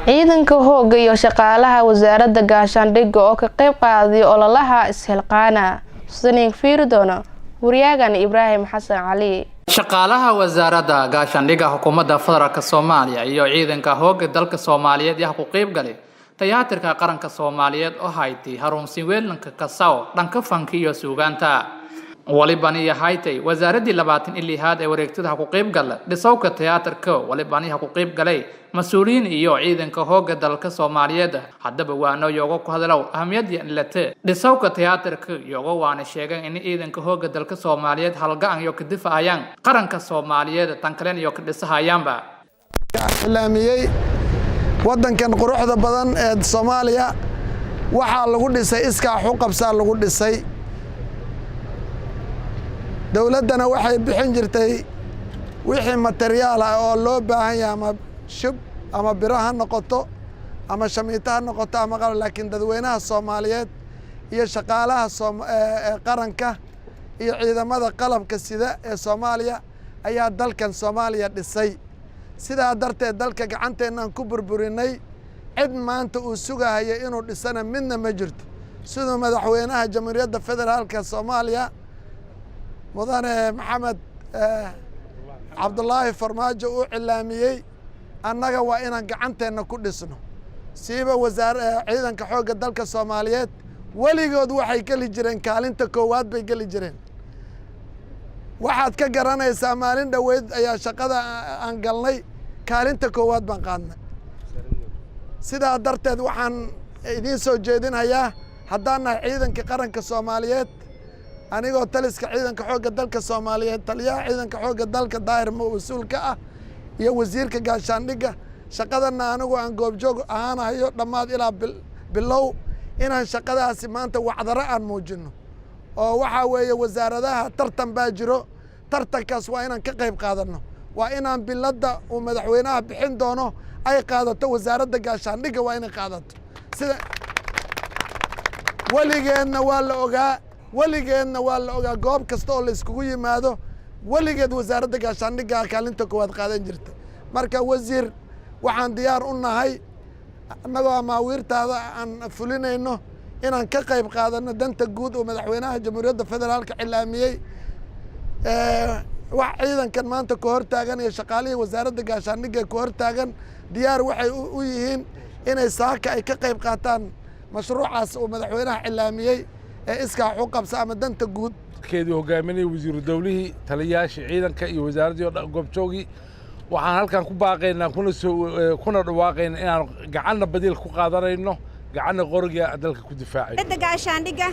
ciidanka hooga iyo shaqaalaha wasaaradda gaashaandhigga oo ka qayb qaaday ololaha isxilqaana Suniin Fiirdoono Wariyaagan Ibraahim Xasan Cali shaqaalaha wasaaradda gaashaandhigga xukuumadda federaalka Soomaaliya iyo ciidanka hooga dalka Soomaaliyeed ayaa ku qayb galay tiyaatarka qaranka Soomaaliyeed oo hayti harunsi weelanka kasaw dhanka fanka iyo suugaanta walibani haytay wasaaradii 26 ee wareegtada ku qayb galay dhisawka tiyaatarka walibani ku qayb galay mas'uuliyiin iyo ciidanka hooga dalka Soomaaliyeed hadaba waano yogo ku hadalow ahmiyadda ilate dhisawka tiyaatarka yogo waana sheegay in ciidanka hooga dalka Soomaaliyeed halgaan iyo ka difaacayaan qaranka Soomaaliyeed tan kale iyo ka dhisahayaanba ilaamiyay wadankan quruxda badan ee Soomaaliya waxa lagu dhisay iska xuqabsa lagu dhisay dawladana waxay bixin jirtay wixii material ah oo loo baahan yahay ama shub ama biraha noqoto ama shamiitaha noqoto ama qalab laakiin dadweynaha Soomaaliyeed iyo shaqaalaha qaranka iyo ciidamada qalabka sida ee Soomaaliya ayaa dalkan Soomaaliya dhisay sida darteed dalka gacanteena ku burburinay cid maanta uu sugahay inuu dhisana midna ma jirto sida madaxweynaha Jamhuuriyadda Federaalka Soomaaliya mudane Maxamed Cabdullaahi Farmaajo uu cilaamiyay annaga waa inaan gacanteena ku dhisno siiba wasaaradda ciidanka xoogga dalka Soomaaliyeed waligood waxay gali jireen kaalinta koowaad bay gali jireen waxaad ka garanaysaa maalin dhaweyd ayaa shaqada aan galnay kaalinta koowaad baan qaadnay sidaa darteed waxaan idin soo jeedinayaa haddaana ciidanka qaranka Soomaaliyeed anigoo taliska ciidanka xoogga dalka Soomaaliyeed taliyaha ciidanka xoogga dalka daahir mas'uulka ah iyo wasiirka gaashaandhigga shaqadana anigu aan goobjoog ahaanayo dhammaad ilaa bilow inaan shaqadaasi maanta wacdaro aan muujino oo waxa weeye wasaaradaha tartan baa jiro tartankaas waa inaan ka qayb qaadano waa inaan biladda uu madaxweynaha bixin doono ay qaadato wasaaradda gaashaandhigga waa inay qaadato sida waligeedna waa la ogaa goob kasta oo la iskugu yimaado waligeed wasaaradda gaashaandhigga kaalinta koowaad qaadan jirta marka wasiir waxaan diyaar u nahay annagoo amaawiirtaada aan fulinayno inaan ka qayb qaadano danta guud oo madaxweynaha Jamhuuriyadda Federaalka cilaamiyay wax ciidankan maanta ku hortaagan iyo shaqaalihii wasaaradda gaashaandhigga ku hortaagan diyaar waxay u yihiin inay saaka ay ka qayb qaataan mashruucaas oo madaxweynaha cilaamiyay ee iska xuqabsa ama danta guud keedii hogaaminay wasiiru dawlihii taliyayaasha ciidanka iyo wasaaradii goobjoogi waxaan halkan ku baaqaynaa kuna dhawaaqaynaa inaan gacanna badiil ku qaadanayno gacanna qoriga dalka ku difaacayno gaashaandhigga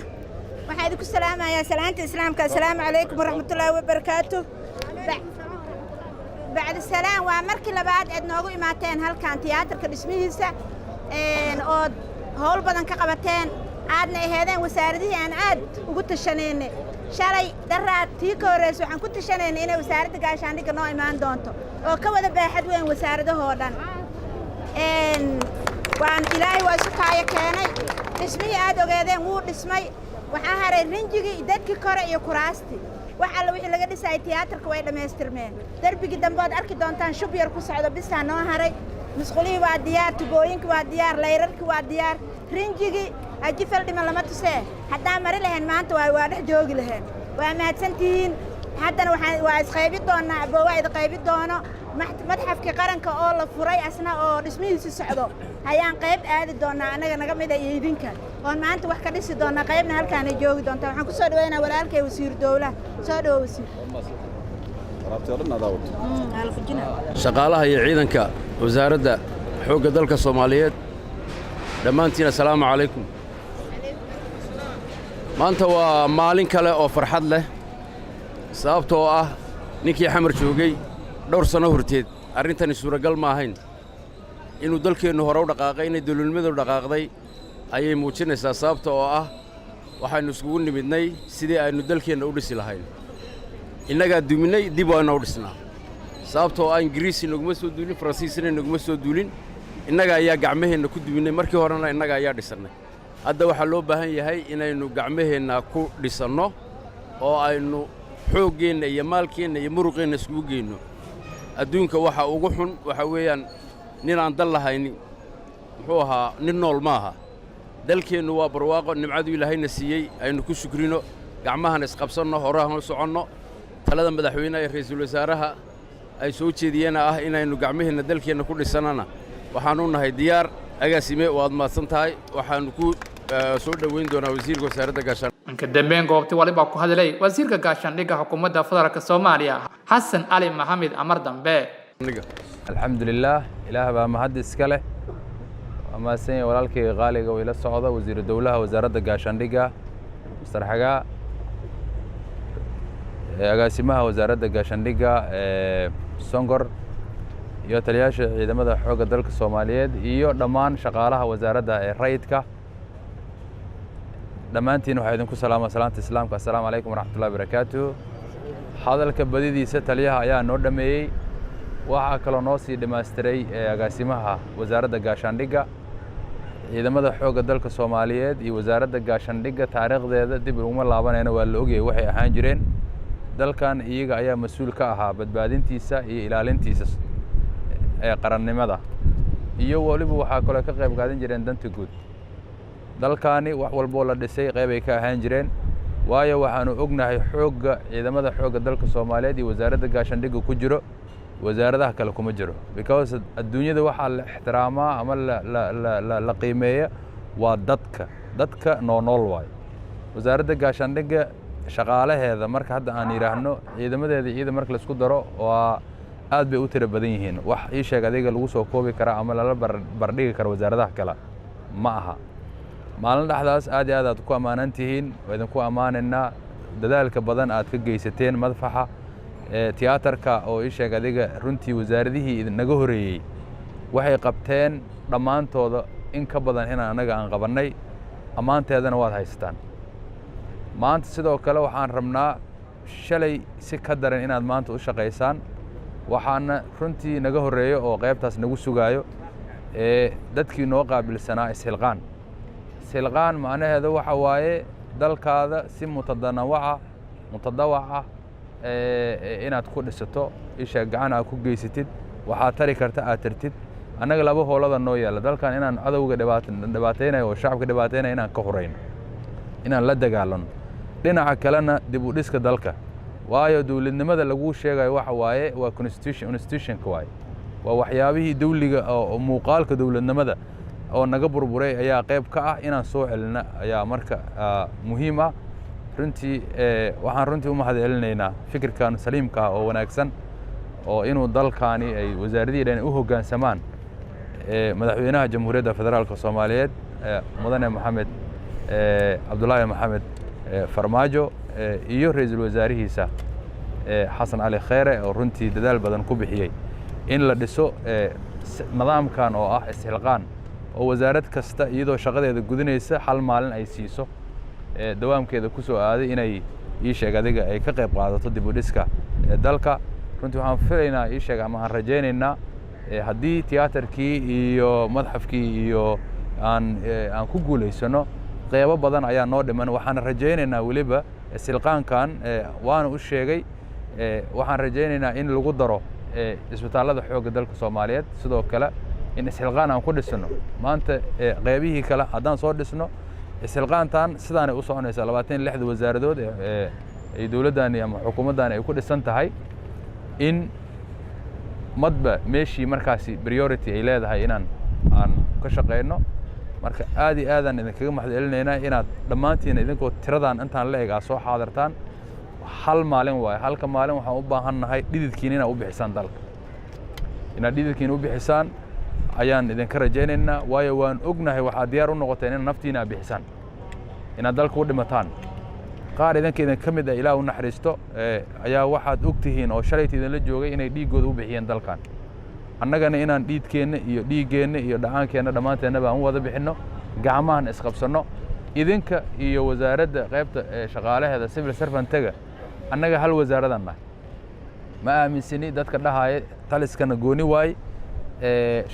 waxaan idinku salaamayaa salaanta islaamka assalaamu calaykum waraxmatullaahi wabarakaatuh bacda salaam waa markii labaad aad noogu imaateen halkan tiyaatarka dhismihiisa oo hawl badan ka qabateen aadna aheedeen wasaaradihii aan aad ugu tashanaynay shalay daraad tii ka horreysay waxaan ku tashanaynay inay wasaaradda gaashaandhigga noo imaan doonto oo ka wada baaxad weyn wasaaradahoo dhan waan ilaahay waa isu kaaya keenay dhismihii aad ogeedeen wuu dhismay waxaa haray rinjigii dadkii kore iyo kuraastii wax alla wixii laga dhisayay tiyaatarka way dhammaystirmeen darbigii dambe ood arki doontaan shub yar ku socdo bisaa noo haray musqulihii waa diyaar tubooyinkii waa diyaar layrarkii waa diyaar rinjigii ajifal dhiman lama tusee haddaan mari lahayn maanta waa dhex joogi lahayn waa mahadsantihiin haddana waa isqaybi doonaa abowaa ida qaybi doono madxafkii qaranka oo la furay asna oo dhismihiisi socdo hayaan qayb aadi doonaa annaga naga mid iyo idinka oon maanta wax ka dhisi doonaa qaybna halkaan ay joogi doontaa waxaan ku soo dhaweynaa walaalkay wasiiru dawlaha soo dhawo wasiir shaqaalaha iyo ciidanka wasaaradda xoogga dalka Soomaaliyeed dhammaantiin assalaamu calaykum maanta waa maalin kale oo farxad leh sababtoo ah ninkii xamar joogay dhowr sano horteed arrintani suuragal ma ahayn inuu dalkeennu hore u dhaqaaqay inay dawladnimadu dhaqaaqday ayay muujinaysaa sababta oo ah waxaynu isugu nimidnay sidii aynu dalkeenna u dhisi lahayn innagaa duminay dib waana u dhisnaa sababtoo ah ingiriisi naguma soo duulin faransiisina naguma soo duulin innaga ayaa gacmaheenna ku duminay markii horena innaga ayaa dhisannay hadda waxaa loo baahan yahay inaynu gacmaheenna ku dhisanno oo aynu xooggeenna iyo maalkeenna iyo muruqeenna iskugu geyno adduunka waxa ugu xun waxa weeyaan nin aan dal lahaynin muxuu ahaa nin nool maaha dalkeennu waa barwaaqo nimcadu ilaahayna siiyey aynu ku shukrino gacmahan isqabsanno horahan u soconno talada madaxweynaha iyo ra'iisul wasaaraha ay soo jeediyeen ah inaynu gacmaheenna dalkeenna ku dhisannana waxaan u nahay diyaar agaasime waad mahadsan tahay waxaanu ku soo dhoweyn doonaa wasiirka wasaaradda gaashaandhigga ka dambeyn goobtii waliba ku hadlay wasiirka gaashaandhigga xukuumadda federaalka Soomaaliya Xasan Ali Maxamed Amar Dambe alxamdulillaah ilaah baa mahad iska leh amaasan walaalkay qaaliga oo ila socda wasiir dawlaha wasaaradda gaashaandhigga Mr. Xagaa agaasimaha wasaaradda gaashaandhigga Songor iyo taliyaasha ciidamada xoogga dalka Soomaaliyeed iyo dhammaan shaqaalaha wasaaradda ee rayidka dhammaantiin waxaan idinku salaamaa salaanta islaamka assalaamu calaykum waraxmatullaahi wabarakaatuh hadalka badidiisa taliyaha ayaa noo dhameeyey waxaa kaloo noo sii dhammaystiray agaasimaha wasaaradda gaashaandhigga ciidamada xoogga dalka Soomaaliyeed iyo wasaaradda gaashaandhigga taariikhdeeda dib uguma laabanayna waa la ogyahay waxay ahaan jireen dalkan iyaga ayaa mas'uul ka ahaa badbaadintiisa iyo ilaalintiisa ee qarannimada iyo waliba waxaa kale ka qayb qaadan jireen danta guud dalkaani wax walba la dhisay qayb ay ka ahaan jireen waayo waxaanu ognahay xoogga ciidamada xoogga dalka Soomaaliyeed iyo wasaaradda gaashaandhigga ku jiro wasaaradaha kale kuma jiro because adduunyada waxa la ixtiraamaa ama la qiimeeyo waa dadka nool waay wasaaradda gaashaandhigga shaqaalaheeda marka hadda aan yiraahno ciidamadeeda iyada marka la isku daro waa aad bay u tiro badan yihiin wax ii sheeg adiga lagu soo koobi kara ama lala bardhigi karo wasaaradaha kale ma aha maalin dhaxdaas aad iyo aad ku ammaanantihiin waa idinku ammaanaynaa dadaalka badan aad ka geysateen madfaxa tiyaatarka oo ii sheeg adiga runtii wasaaradihii naga horeeyey waxay qabteen dhammaantooda in ka badan in anaga aan qabannay ammaanteedana waad haysataan maanta sidoo kale waxaan rabnaa shalay si ka daran inaad maanta u shaqaysaan waxaana runtii naga horeeyo oo qaybtaas nagu sugaayo dadkii noo qaabilsanaa ishilqaan macnaheedu waxa waaye dalkaada si mutadawaca inaad ku dhisato isha gacan aad ku geysatid waxaad tari karta aad tartid annaga laba howlada noo yaala dalkan inaan cadowga dhibaataynayo oo shacabka dhibaataynayo inaan ka horeyno inaan la dagaalano dhinaca kalena dib u dhiska dalka waayo dawladnimada lagu sheegayo waxa waaye waa constitutionka waaye waa waxyaabihii dawliga oo muuqaalka dawladnimada oo naga burburay ayaa qayb ka ah inaan soo celina ayaa marka muhiim ah runtii waxaan runtii u mahad celinaynaa fikirkan saliimka oo wanaagsan oo inuu dalkaani ay wasaaradihii dhan u hoggaansamaan madaxweynaha jamhuuriyadda federaalka Soomaaliyeed mudane maxamed Cabdullaahi Maxamed Farmaajo iyo ra'iisul wasaarihiisa Xasan Ali Khayre oo runtii dadaal badan ku bixiyay in la dhiso nidaamkan oo ah ishilqaan oo wasaarad kasta iyadoo shaqadeeda gudinaysa hal maalin ay siiso dawaamkeeda ku soo aaday inay ii sheeg adiga ay ka qayb qaadato dib u dhiska dalka runtii waxaan filaynaa ii sheeg ama aan rajaynaynaa haddii tiyaatarkii iyo madxafkii iyo aan ku guulaysano qaybo badan ayaa noo dhiman waxaan rajaynaynaa waliba silqaankan waana u sheegay waxaan rajaynaynaa in lagu daro isbitaalada xoogga dalka Soomaaliyeed sidoo kale in ishilqaan aan ku dhisno maanta qaybihii kale haddaan soo dhisno ishilqaantan sidaan ay u soconaysaa 26 wasaaradood ay dawladdaani ama xukuumaddaani ay ku dhisan tahay in madba meeshii markaasi priority ay leedahay inaan ka shaqeyno marka aad iyo aadaan idinkaga mahad celinaynaa inaad dhammaantiin idinkoo tiradan intaan la eg soo xaadirtaan hal maalin waaye halka maalin waxaan u baahannahay dhididkiin inaad u bixisaan dalka inaad dhididkiin u bixisaan ayaan idinka rajaynaynaa waayo waan ognahay waxaad diyaar u noqoteen inaad naftiina aad bixisaan inaad dalka u dhimataan qaar idinka ka mid ah ilaah u naxariisto ayaa waxaad ogtihiin oo shalayta idinla joogay inay dhiiggooda u bixiyeen dalkan annagana inaan dhiidkeenna iyo dhiiggeenna iyo dhacaankeenna dhammaanteennaba aan u wada bixinno gacmahan isqabsanno idinka iyo wasaaradda qaybta shaqaalaheeda civil servantga annaga hal wasaaradan nahay ma aaminsani dadka dhahaya taliskana gooni waaye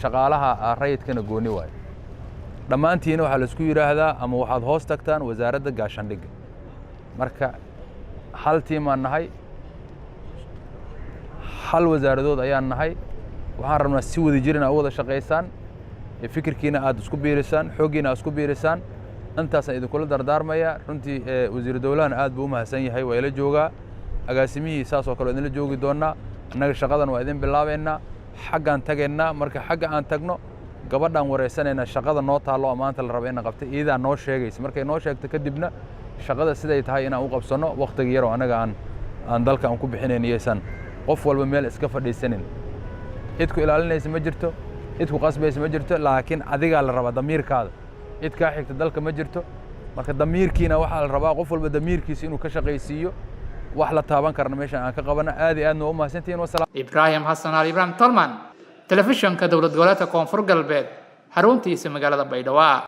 shaqaalaha rayidkana gooni waaye dhammaantiina waxaa la isku yiraahdaa ama waxaad hoos tagtaan wasaaradda gaashaandhigga marka hal tiimaan nahay hal wasaaradood ayaan nahay waxaan rabnaa si wada jir inaad u wada shaqaysaan fikirkiina aad isku biirisaan xooggiina aad isku biirisaan intaasaan idinkula dardaarmaya runtii wasiir dowlahan aad buu u mahadsan yahay waa ila joogaa agaasimihii saas oo kale idinla joogi doonaa annaga shaqadan waa idin bilaabaynaa xaggaan tagaynaa marka xagga aan tagno gabadhaan wareysanayna shaqada noo taallo oo maanta la rabo inaan qabtay iidaa noo sheegaysa markay noo sheegto kadibna shaqada siday tahay inaan u qabsanno waqtiga yar oo annaga aan dalka aan ku bixinayn iyaysan qof walba meel iska fadhiisanin cid ku ilaalinaysa ma jirto cid ku qasbaysa ma jirto laakiin adigaa la rabaa damiirkaada cid kaa xigta dalka ma jirto marka damiirkiina waxaa la rabaa qof walba damiirkiisa inuu ka shaqaysiiyo wax la taaban karna meeshan aan ka qabana aad iyo aadna u mahadsantihiin wasalaam Ibrahim Hassan Ali Ibrahim Tolman telefishinka dowlad goboleedka Koonfur Galbeed xaruntiisa magaalada Baydhabo